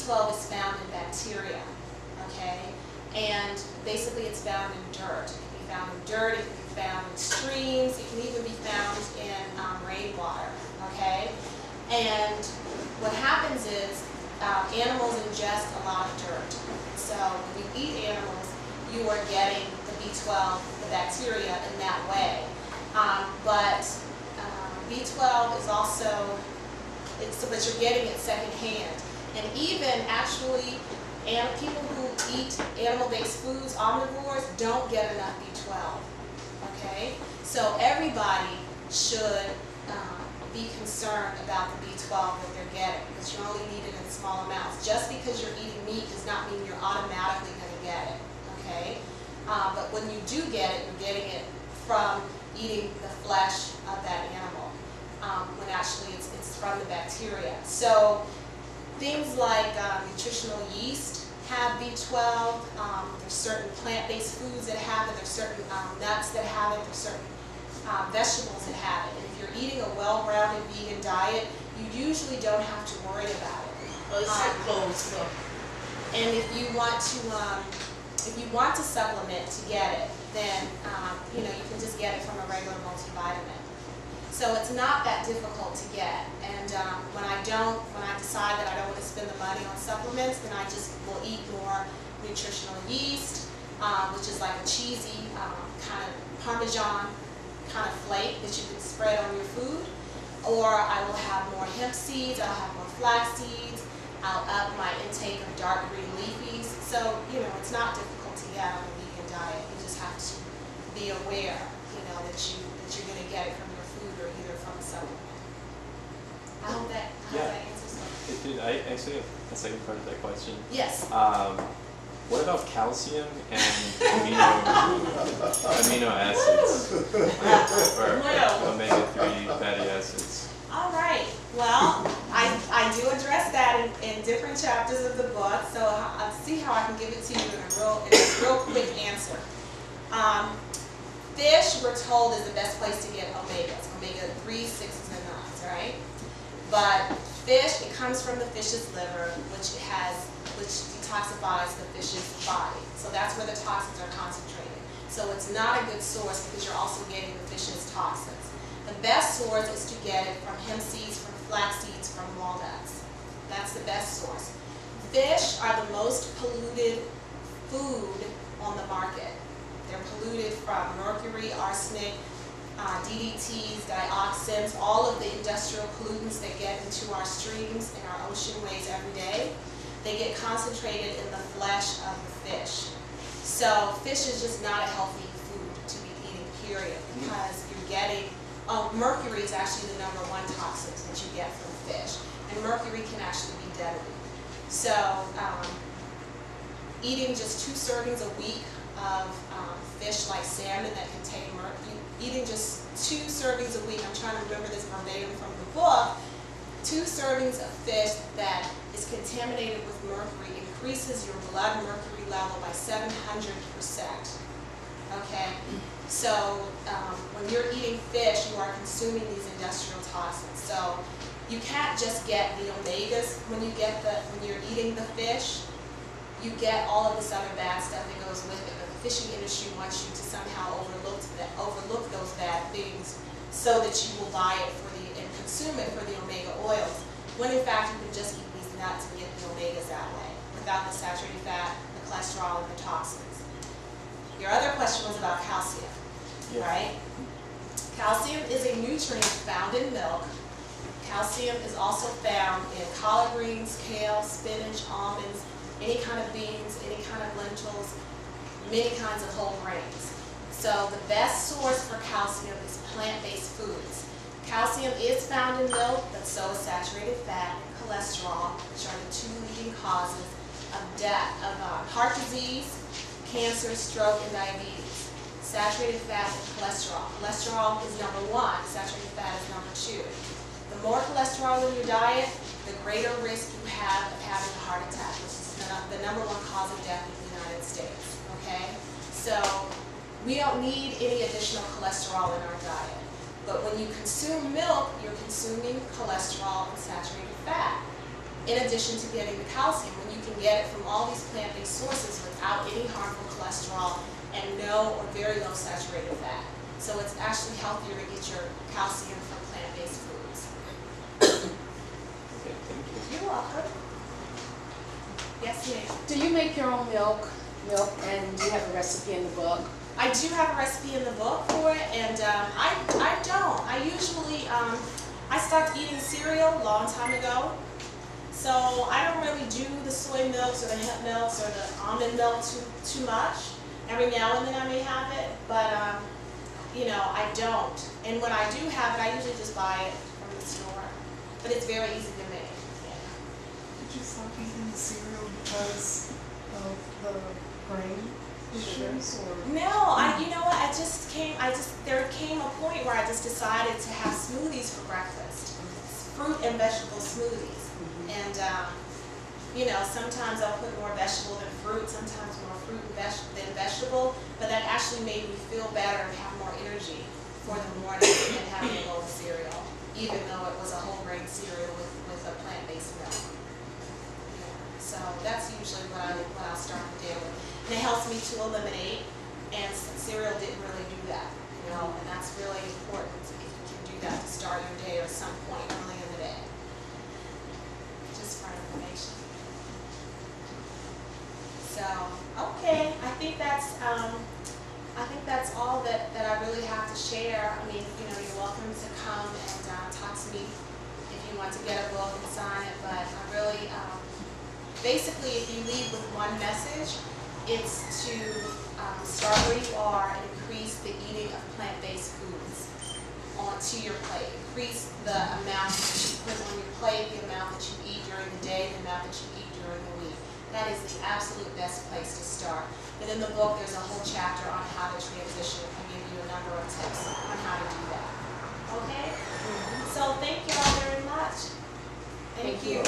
B12 is found in bacteria, okay? And basically it's found in dirt. It can be found in dirt, it can be found in streams, it can even be found in rainwater, okay? And what happens is animals ingest a lot of dirt. So when you eat animals, you are getting the B12, the bacteria, in that way. But B12 is also, but you're getting it secondhand. And even actually, people who eat animal-based foods, omnivores, don't get enough B12. Okay? So everybody should be concerned about the B12 that they're getting, because you only need it in small amounts. Just because you're eating meat does not mean you're automatically going to get it. Okay? But when you do get it, you're getting it from eating the flesh of that animal, when actually it's from the bacteria. So things like nutritional yeast have B12. There's certain plant-based foods that have it. There's certain nuts that have it. There's certain vegetables that have it. And if you're eating a well-rounded vegan diet, you usually don't have to worry about it. Well, it's like clothes, so. And if you want to supplement to get it, then you can just get it from a regular multivitamin. So it's not that difficult to get. And when I decide that I don't want to spend the money on supplements, then I just will eat more nutritional yeast, which is like a cheesy kind of Parmesan kind of flake that you can spread on your food. Or I will have more hemp seeds, I'll have more flax seeds, I'll up my intake of dark green leafies. So, it's not difficult to get on a vegan diet. You just have to be aware, that you're going to get it from your food or either from a supplement. I hope that answers something. It did. I actually have a second part of that question. Yes. What about calcium and amino acids, or omega-3 fatty acids? All right. Well, I do address that in different chapters of the book, so I'll see how I can give it to you in a real quick answer. Fish, we're told, is the best place to get omegas, omega-3, 6s, and 9s, right? But fish, it comes from the fish's liver, which detoxifies the fish's body. So that's where the toxins are concentrated. So it's not a good source because you're also getting the fish's toxins. The best source is to get it from hemp seeds, from flax seeds, from walnuts. That's the best source. Fish are the most polluted food on the market. They're polluted from mercury, arsenic, DDTs, dioxins, all of the industrial pollutants that get into our streams and our oceanways every day. They get concentrated in the flesh of the fish. So fish is just not a healthy food to be eating, period, because you're getting, mercury is actually the #1 toxin that you get from fish. And mercury can actually be deadly. So eating just 2 servings a week of fish like salmon that contain mercury, eating just 2 servings a week, I'm trying to remember this verbatim from the book, 2 servings of fish that is contaminated with mercury increases your blood mercury level by 700%. Okay? So when you're eating fish, you are consuming these industrial toxins. So you can't just get the omegas when you're eating the fish. You get all of this other bad stuff that goes with it. But the fishing industry wants you to somehow overlook those bad things so that you will buy it and consume it for the omega oils, when in fact you can just eat these nuts and get the omegas that way, without the saturated fat, the cholesterol, and the toxins. Your other question was about calcium, right? Calcium is a nutrient found in milk. Calcium is also found in collard greens, kale, spinach, almonds, any kind of beans, any kind of lentils, many kinds of whole grains. So the best source for calcium is plant-based foods. Calcium is found in milk, but so is saturated fat and cholesterol, which are the 2 leading causes of death, of heart disease, cancer, stroke, and diabetes. Saturated fat and cholesterol. Cholesterol is #1, saturated fat is #2. The more cholesterol in your diet, the greater risk you have of having a heart attack, which is the #1 cause of death in the United States. Okay? So we don't need any additional cholesterol in our diet. But when you consume milk, you're consuming cholesterol and saturated fat. in addition to getting the calcium, when you can get it from all these plant-based sources without any harmful cholesterol and no or very low saturated fat. So it's actually healthier to get your calcium from plant-based foods. Okay, thank you. You're welcome. Yes, ma'am. Do you make your own milk, and do you have a recipe in the book? I do have a recipe in the book for it, and I don't. I usually, I stopped eating cereal a long time ago, so I don't really do the soy milks or the hemp milks or the almond milk too much. Every now and then I may have it, but you know, I don't. And when I do have it, I usually just buy it from the store. But it's very easy to make. Yeah. Did you stop eating the cereal because of the grain issues or? No, you know what, there came a point where I just decided to have smoothies for breakfast. Fruit and vegetable smoothies. And, you know, sometimes I'll put more vegetable than fruit, sometimes more fruit than vegetable, but that actually made me feel better and have more energy for the morning than having a bowl of cereal, even though it was a whole grain cereal with a plant-based milk. Yeah. So that's usually what I'll start the day with. And it helps me to eliminate, and cereal didn't really do that, you know, and that's really important if you can do that to start your day or some point early in the day. Just for information. So, okay, I think that's all that I really have to share. I mean, you know, you're welcome to come and talk to me if you want to get a book and sign it, but I really, basically, if you leave with one message, it's to start where you are and increase the eating of plant-based foods onto your plate. Increase the amount that you put on your plate, the amount that you eat during the day, the amount that you eat during the week. That is the absolute best place to start. But in the book, there's a whole chapter on how to transition and give you a number of tips on how to do that. Okay? So thank you all very much. Thank you.